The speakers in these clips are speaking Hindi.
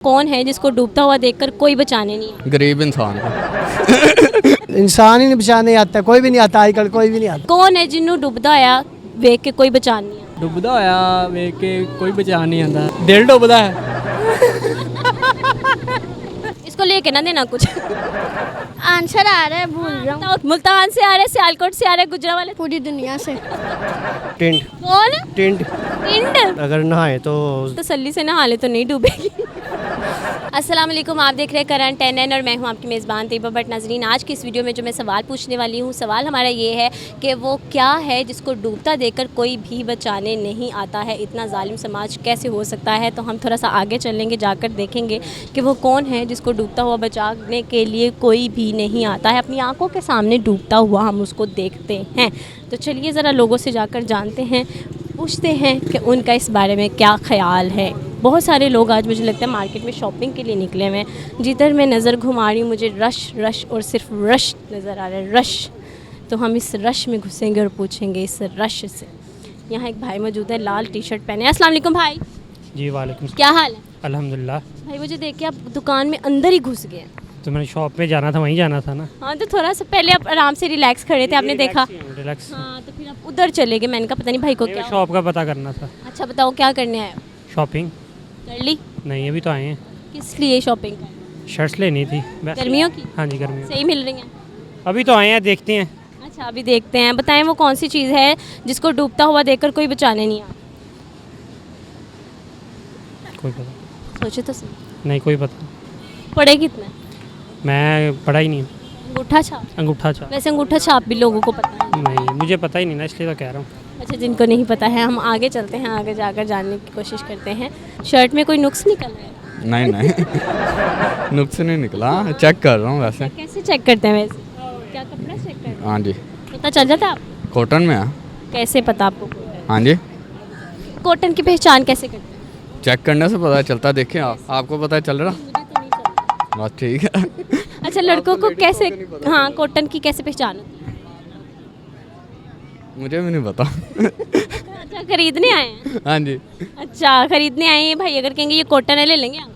कौन है जिसको डूबता हुआ देखकर कोई बचाने नहीं है? गरीब इंसान इंसान ही नहीं बचाने आता, कोई भी नहीं आता आजकल, कोई भी नहीं आता। कौन है जिन्हों डूबदा होया वेख के कोई बचान नहीं है? डुबदा होया वेख के कोई बचा नहीं आता, दिल डुबदा है। इसको लेके ना देना कुछ। आंसर आ रहा है, भूल रहा हूँ। मुल्तान से आ रहे, सियालकोट से आ रहे, गुजरावाले पूरी दुनिया से। टेंट कौन? टेंट इंड। अगर नहाए तो तसल्ली से नहा ले तो नहीं डूबेगी। अस्सलाम वालेकुम, आप देख रहे हैं करंट NN और मैं हूं आपकी मेज़बान तैयबा भट्ट। नाज़रीन, आज की इस वीडियो में जो मैं सवाल पूछने वाली हूं, सवाल हमारा ये है कि वो क्या है जिसको डूबता देखकर कोई भी बचाने नहीं आता है। इतना जालिम समाज कैसे हो सकता है? तो हम थोड़ा सा आगे चलेंगे, जाकर देखेंगे कि वो कौन है जिसको डूबता हुआ बचाने के लिए कोई भी नहीं आता है। अपनी आँखों के सामने डूबता हुआ हम उसको देखते हैं। तो चलिए ज़रा लोगों से जाकर जानते हैं, पूछते हैं कि उनका इस बारे में क्या ख्याल है। बहुत सारे लोग आज मुझे लगता है मार्केट में शॉपिंग के लिए निकले हुए हैं। जिधर मैं नज़र घुमा रही हूँ मुझे रश और सिर्फ रश नज़र आ रहा है, रश। तो हम इस रश में घुसेंगे और पूछेंगे इस रश से। यहाँ एक भाई मौजूद है, लाल टी-शर्ट पहने। अस्सलाम वालेकुम भाई। जी वालेकुम। क्या हाल है? अल्हम्दुलिल्लाह। भाई मुझे देख के आप दुकान में अंदर ही घुस गए। तो मैंने शॉप पे जाना था, वहीं जाना था ना। हाँ, तो थोड़ा सा पहले आप आराम से रिलैक्स खड़े थे, आपने देखा। रिलैक्स। हाँ, तो फिर आप उधर चले गए। मैंने कहा पता नहीं भाई को क्या। शॉप का पता करना था। अच्छा बताओ क्या करने आए? शॉपिंग कर ली? नहीं, अभी तो आए हैं। किस लिए शॉपिंग कर? शर्ट्स लेनी थी। गर्मियों की? हाँ जी, गर्मियों। सही मिल रही हैं? अभी तो आए हैं, देखते हैं। अच्छा, अभी देखते हैं। बताएं वो कौन सी चीज़ है जिसको डूबता हुआ देखकर कोई बचाने नहीं आता? कोई पता सोचो तो सही। नहीं, कोई पता। पढ़े कितना? मैं पढ़ा ही नहीं। अंगूठा छाप? अंगूठा छाप? वैसे अंगूठा छाप भी लोगों को पता है। नहीं, मुझे पता ही नहीं ना, इसलिए तो कह रहा हूँ। अच्छा, जिनको नहीं पता है हम आगे चलते हैं, आगे जाकर जानने की कोशिश करते हैं। शर्ट में कोई नुक्स निकल रहा है? नहीं नुक्स नहीं निकला, चेक कर रहा हूँ वैसे। कैसे चेक करते हैं वैसे? क्या कपड़ा चेक करते हैं? हाँ जी। पता चल जाता है आपको? कॉटन में है। कैसे पता आपको? हाँ जी, कॉटन की पहचान कैसे करते हैं? चेक करने से पता चलता। देखें आपको पता चल रहा? मुझे तो नहीं चलता। बस ठीक है। अच्छा, लड़कों को कैसे, हाँ, कॉटन की कैसे पहचान होती है? मुझे भी नहीं पता। अच्छा, खरीदने आए हैं? हाँ जी, अच्छा, खरीदने आए हैं भाई। अगर कहेंगे ये कॉटन है, ले लेंगे आप?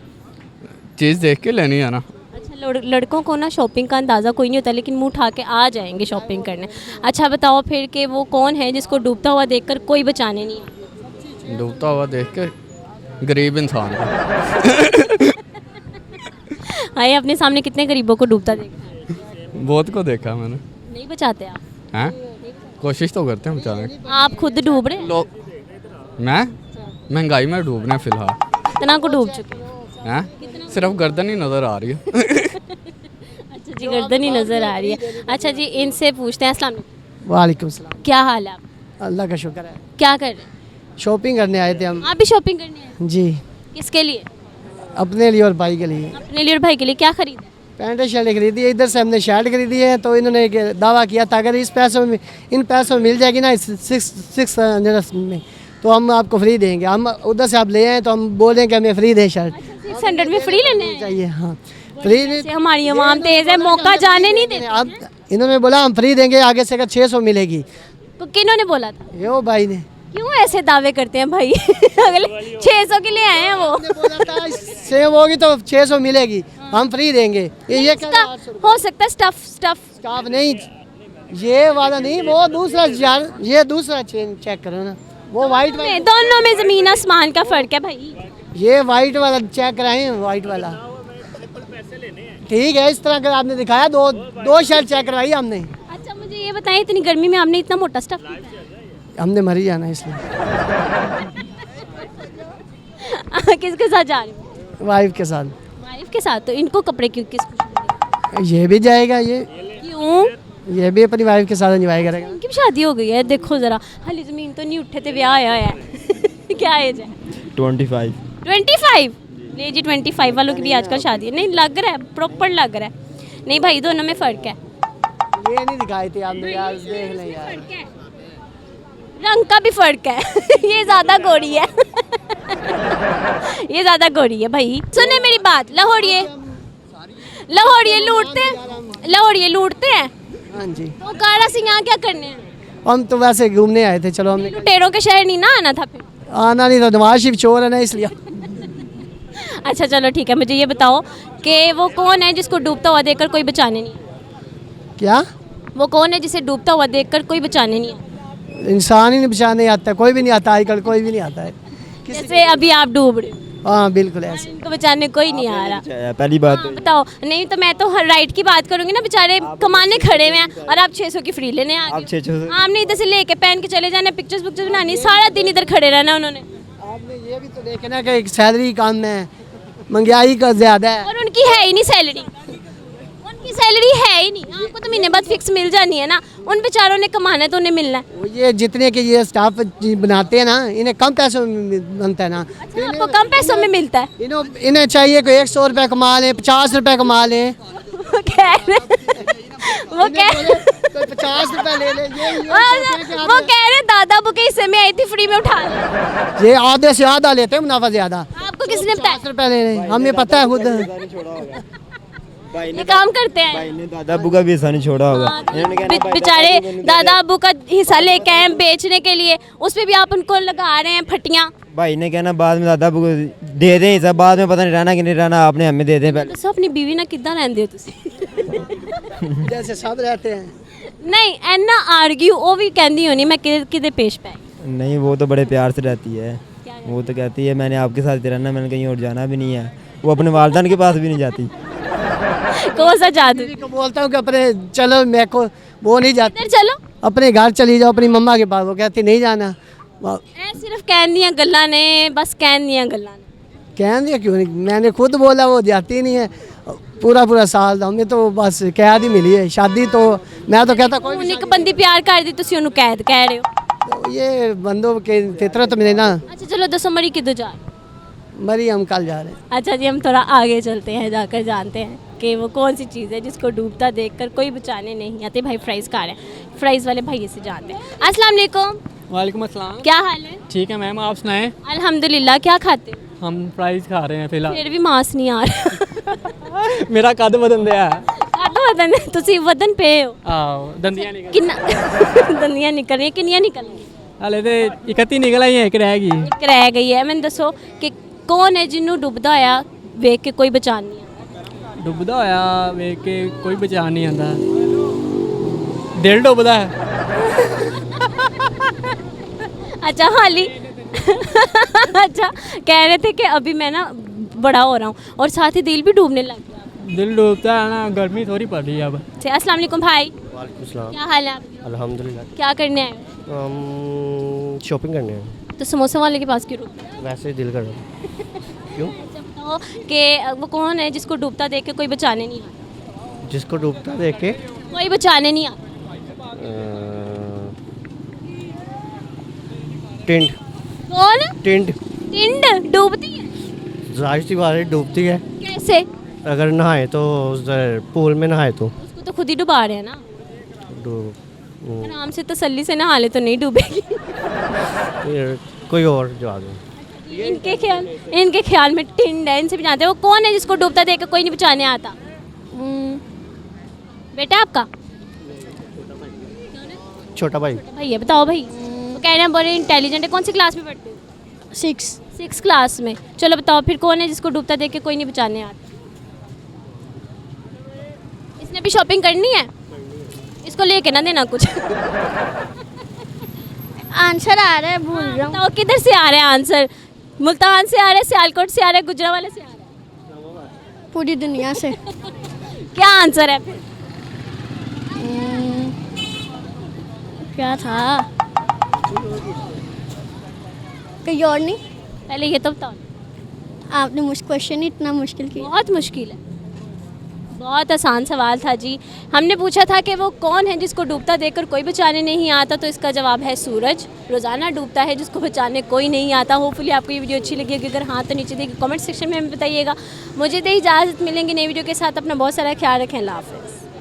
चीज़ देख के लेनी है ना। अच्छा, लड़कों को ना शॉपिंग का अंदाज़ा कोई नहीं होता, लेकिन मुंह उठा के आ जाएंगे शॉपिंग करने। अच्छा बताओ फिर कि वो कौन है जिसको डूबता हुआ देखकर कोई बचाने नहीं आता? डूबता हुआ देख के गरीब इंसान हाय, अपने सामने कितने गरीबों को डूबता देखा है? बहुत को देखा मैंने। नहीं बचाते आप? हैं? कोशिश तो करते हैं बचाने की। आप खुद डूब रहे हैं? लोग मैं महंगाई में डूबने फिलहाल। कितना को डूब चुके हैं? हैं? सिर्फ गर्दन ही नज़र आ रही है। अच्छा जी, गर्दन ही नज़र आ रही है। अच्छा जी, इनसे पूछते हैं। अस्सलाम वालेकुम। वालेकुम सलाम। क्या हाल है आप? अल्लाह का शुक्र है। क्या कर रहे हैं? शॉपिंग करने आए थे हम। आप भी शॉपिंग करने आए? जी, किसके लिए? अपने लिए और भाई के लिए। अपने लिए और भाई के लिए। क्या खरीदा? पैंट शर्ट खरीदी है, इधर से हमने शर्ट खरीदी है। तो इन्होंने एक दावा किया था अगर इन पैसों में मिल जाएगी ना 600 में, तो हम आपको फ्री देंगे। हम उधर से आप ले आए तो हम बोलें कि हमें फ्री दें शर्ट। 600 में फ्री लेने हैं? चाहिए, हाँ फ्री नहीं। हमारी आवाम तेज है, मौका जाने नहीं देती। अब इन्होंने बोला हम फ्री देंगे, आगे से अगर 600 मिलेगी। तो किन्होंने बोला था? यो भाई ने। क्यों ऐसे दावे करते हैं भाई? अगले 600 के लिए आए हैं वो। बोला था सेव होगी तो 600 मिलेगी, हम फ्री देंगे। ये हो सकता है स्टफ नहीं, ये वाला नहीं, वो दूसरा यार, ये दूसरा चेक करो ना, वो वाइट वाला। दोनों में जमीन आसमान का फर्क है भाई। ये वाइट वाला चेक कराएं, वाइट वाला ठीक है। इस तरह का आपने दिखाया, दो शर्ट चेक करवाई हमने। अच्छा मुझे ये बताएं, इतनी गर्मी में आपने इतना मोटा स्टफ हमने मर ही जाना इसलिए। किसके साथ जा रहे हो? वाइफ के साथ। वाइफ के साथ? तो इनको कपड़े क्यों किस? ये भी जाएगा, ये क्यों? ये भी अपनी वाइफ के साथ एंजॉय करेगा। इनकी भी शादी हो गई है, देखो जरा, हाली जमीन तो नहीं उठे थे, ब्याह आया है। क्या एज है? 25। ले जी, 25 वालों की भी आजकल शादी है। नहीं लग रहा है, प्रॉपर लग रहा है। नहीं भाई, दोनों में फ़र्क है। ये नहीं दिखाई थी आपने यार, देख लें यार। रंग का भी फर्क है। ये ज्यादा गोरी है। ये ज्यादा गोरी है भाई। सुने मेरी बात, लाहौरिये लूटते हैं। हाँ जी। तो काला सिंह यहाँ क्या करने हैं? हम तो वैसे घूमने आए थे, चलो हमने लुटेरों के शहर नहीं ना आना था फिर? आना नहीं था, नवाज शरीफ चोर है ना इसलिए। अच्छा चलो ठीक है, मुझे ये बताओ कि वो कौन है जिसको डूबता हुआ देखकर कोई बचाने नहीं आया? क्या? वो कौन है जिसे डूबता हुआ देखकर कोई बचाने नहीं आया? इंसान ही नहीं बचाने आता, कोई भी नहीं आता आजकल, कोई भी नहीं आता है। जैसे अभी आप डूब रहे हो, हाँ बिल्कुल ऐसे। इनको बचाने कोई नहीं आ रहा। पहली बात हाँ, बताओ। नहीं तो मैं तो हर राइट की बात करूंगी ना, बेचारे कमाने खड़े हुए हैं और आप 600 की फ्री लेने आ आप गए। 600 से आपने इधर से लेके पहन के चले जाना, पिक्चर्स बनानी, सारा दिन इधर खड़े रहना उन्होंने। आपने ये भी तो देखना कि सैलरी कम है, महंगाई का ज़्यादा है। और उनकी है ही नहीं सैलरी, उनकी सैलरी है ही नहीं। आपको तो महीने बाद फिक्स मिल जानी है ना, उन बेचारों ने कमाना है तो उन्हें मिलना है। वो ये जितने के ये स्टाफ बनाते हैं ना, इन्हें कम पैसों में बनता है ना। अच्छा, आपको कम पैसों में मिलता है। इन्हें चाहिए कि 100 रुपये कमा लें, 50 रुपये कमा लें। वो कह रहे 50 रुपये ले लें, वो कह रहे दादा बुके हिस्से में आई थी, फ्री में उठा लो। ये आधे से आधा लेते हैं मुनाफा ज़्यादा। आपको किसने बताया? 50 रुपये ले लें, हमें पता है खुद। ये काम करते हैं। भाई ने दादा अबू का भी हिस्सा नहीं छोड़ा होगा। इन्होंने कहना भाई बेचारे दादा अबू का हिस्सा लेके आए हैं बेचने के लिए, उस पे भी आप उनको लगा रहे हैं फटियां। भाई ने कहना बाद में दादा अबू को दे दें हिस्सा, बाद में पता नहीं रहना कि नहीं रहना, आपने हमें दे दें पहले। ਦੱਸੋ अपनी बीवी ਨਾਲ ਕਿੱਦਾਂ ਰਹਿੰਦੇ ਹੋ ਤੁਸੀਂ? जैसे सब रहते हैं। नहीं ਐਨਾ आर्ग्यू ਉਹ ਵੀ ਕਹਿੰਦੀ ਹੋਣੀ मैं किदे पेश पै नहीं वो तो बड़े प्यार से रहती है। वो तो कहती है मैंने आपके साथ ही रहना, मैंने कहीं और जाना भी नहीं है। वो अपने वालदान के पास भी नहीं जाती। कौन सा जादू? को बोलता हूँ कि अपने चलो, मेरे को वो नहीं जाती, इधर चलो। अपने घर चली जाओ अपनी मम्मा के पास। वो कहती नहीं जाना। ਐ ਸਿਰਫ ਕਹਿਣ ਦੀਆਂ ਗੱਲਾਂ ਨੇ, बस ਕਹਿਣ ਦੀਆਂ ਗੱਲਾਂ ਨੇ। कह दिया क्यों नहीं, मैंने खुद बोला, वो जाती नहीं है। पूरा साल हमें तो बस कैद ही मिली है। शादी तो मैं तो कहता कोई ਹੁਣ ਇੱਕ ਬੰਦੀ ਪਿਆਰ ਕਰਦੀ, ਤੁਸੀਂ ਉਹਨੂੰ ਕੈਦ ਕਹਿ ਰਹੇ ਹੋ। तो ये बंदों के फितरत में ना। अच्छा चलो दसो मरी किधर जा रहे हो? मरी हम कल जा रहे हैं। अच्छा जी, हम थोड़ा आगे चलते हैं, जाकर जानते हैं कि वो कौन सी चीज़ है जिसको डूबता देखकर कोई बचाने नहीं आते। भाई फ्राइज़ खा रहे हैं, फ्राइज़ वाले भाई से जानते हैं। अस्सलाम वालेकुम, वालेकुम अस्सलाम। क्या हाल है? ठीक है मैम, आप सुनाएं। अल्हम्दुलिल्लाह। क्या खाते हो? हम फ्राइज़ खा रहे हैं फिलहाल। फिर भी मांस नहीं आ रहा। मेरा कद बदन दिया है। कद वदन तुसी वदन पे हो। आओ दंदियां निकल किन्ना दंदियां निकल रही हैं, किन्नियां निकल रही हैं? हले तो 31 निकल आई है, एक रहेगी। एक रह गई है। मैंने दसो कि कौन है जिन्हों डुबदा होया वेख के कोई बचान नहीं आता? डुबदा होया वेख के कोई बचा नहीं आंदा, दिल डुबदा है। अच्छा हाली अच्छा कह रहे थे कि अभी मैं ना बड़ा हो रहा हूँ और साथ ही दिल भी डूबने लग गया। दिल डूबता है ना, गर्मी थोड़ी पड़ रही है अब। अस्सलाम वालेकुम भाई, वालेकुम सलाम। क्या हाल है आपके? अल्हम्दुलिल्लाह। क्या करने आए हो? हम शॉपिंग करने हैं। तो समोसा वाले के पास क्यों रुके? वैसे ही दिल कर रहा है। क्यों? अच्छा बताओ कि वो कौन है जिसको डूबता देख के कोई बचाने नहीं आता? जिसको डूबता देख के कोई बचाने नहीं आता। टिंड कौन? टिंड टिंड डूबती है? जाहिर सी बात है डूबती है। कैसे? अगर नहाए तो उधर पूल में नहाए तो उसको तो खुद ही डुबा रहे हैं ना। डूब आराम से तसल्ली से नहा ले तो नहीं डूबेगी। फिर कोई और जवाब दो। इनके ख्याल में टिंड है, इनसे भी जानते हैं। वो कौन है जिसको डूबता देख के कोई नहीं बचाने आता? बेटा आपका छोटा भाई। भैया बताओ भाई। वो कह रहे हैं बड़े इंटेलिजेंट है। कौन सी क्लास में पढ़ते हो? 6 क्लास में। चलो बताओ फिर कौन है जिसको डूबता देख के कोई नहीं बचाने आता? इसने भी शॉपिंग करनी है, इसको लेके ना देना कुछ। आंसर आ रहा है, भूल रहा हूँ। बताओ किधर से आ रहे हैं आंसर? मुल्तान से आ रहे हैं, सियालकोट से आ रहे हैं, गुजरांवाला से आ रहे हैं? पूरी दुनिया से। क्या आंसर है फिर? क्या था? कोई और नहीं? पहले ये तो बताओ। आपने मुझे क्वेश्चन ही इतना मुश्किल किया। बहुत मुश्किल है, बहुत आसान सवाल था जी। हमने पूछा था कि वो कौन है जिसको डूबता देखकर कोई बचाने नहीं आता, तो इसका जवाब है सूरज। रोज़ाना डूबता है जिसको बचाने कोई नहीं आता। होपफुली आपको ये वीडियो अच्छी लगी। अगर हाँ तो नीचे देखिए कमेंट सेक्शन में हमें बताइएगा। मुझे दे इजाज़त, मिलेंगे नई वीडियो के साथ। अपना बहुत सारा ख्याल रखें। अल्लाह हाफ़िज़।